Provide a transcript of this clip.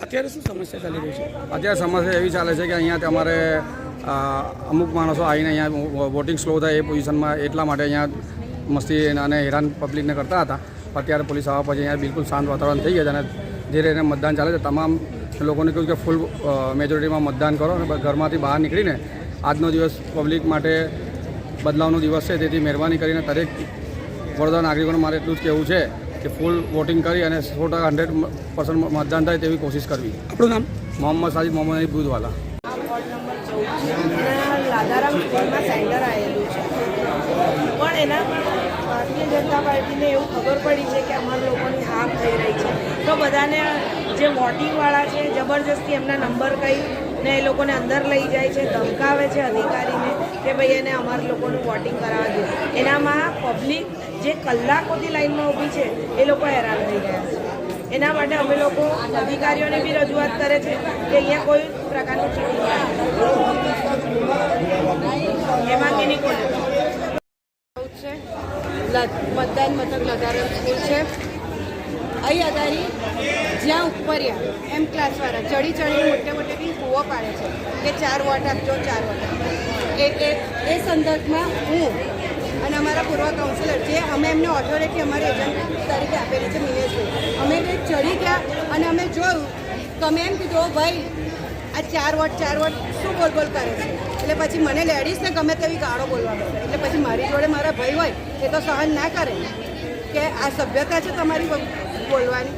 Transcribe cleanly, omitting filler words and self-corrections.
અત્યારે શું સમસ્યા ચાલી રહી છે? અત્યારે સમસ્યા એવી ચાલે છે કે અહીંયા અમારે અમુક માણસો આવીને અહીંયા વોટિંગ સ્લો થાય એ પોઝિશનમાં એટલા માટે અહીંયા મસ્તી અને હેરાન પબ્લિકને કરતા હતા. અત્યારે પોલીસ આવવા પછી અહીંયા બિલકુલ શાંત વાતાવરણ થઈ ગયા છે અને ધીરે ધીરે મતદાન ચાલે છે. તમામ લોકોને કહ્યું કે ફૂલ મેજોરિટીમાં મતદાન કરો અને ઘરમાંથી બહાર નીકળીને આજનો દિવસ પબ્લિક માટે બદલાવનો દિવસ છે. તેથી મહેરબાની કરીને દરેક વડોદરા નાગરિકોને મારે એટલું જ કહેવું છે કે ફૂલ વોટિંગ કરી અને 100% મતદાન થાય તેવી કોશિશ કરવી. આપણું નામ? મોહમ્મદ સાજિદ મોહમ્મદ અલી બુધવાલા. લાદારામ સ્કૂલમાં સેન્ટર આવેલું છે, પણ એના ભારતીય જનતા પાર્ટીને એવું ખબર પડી છે કે અમારા લોકોની હાર થઈ રહી છે, તો બધાને જે વોટિંગવાળા છે જબરજસ્તી એમના નંબર કહી ને એ લોકોને અંદર લઈ જાય છે, ધમકાવે છે અધિકારીને કે ભાઈ એને અમારા લોકોનું વોટિંગ કરાવવા દો. એનામાં પબ્લિક જે કલાકોથી લાઈનમાં ઊભી છે એ લોકો હેરાન થઈ ગયા છે. એના માટે અમે લોકો અધિકારીઓને બી રજૂઆત કરે છે કે અહીંયા કોઈ પ્રકારનું ચીટિંગ એમાં કે નહીં કોને છે. મતદાન મથક લાદારામ સ્કૂલ છે. અહીં અગાડી જ્યાં ઉપરિયા એમ ક્લાસવાળા ચડીને મોટે બી કૂવો પાડે છે કે 4 વોટ આપજો 4 વોટ આપજો. એ સંદર્ભમાં હું અને અમારા પૂર્વ કાઉન્સિલર જે અમે એમને ઓથોરિટી અમારી એજન્ટ તરીકે આપેલી છે મિનેશભાઈ, અમે તે ચડી ગયા અને અમે જોયું તો અમે એમ કીધું ભાઈ આ 4 વોટ શું બોલ કરે છે. એટલે પછી મને લેડીઝને ગમે તેવી ગાળો બોલવા પડે. એટલે પછી મારી જોડે મારા ભાઈ હોય એ તો સહન ના કરે કે આ સભ્યતા છે તમારી બોલવાની.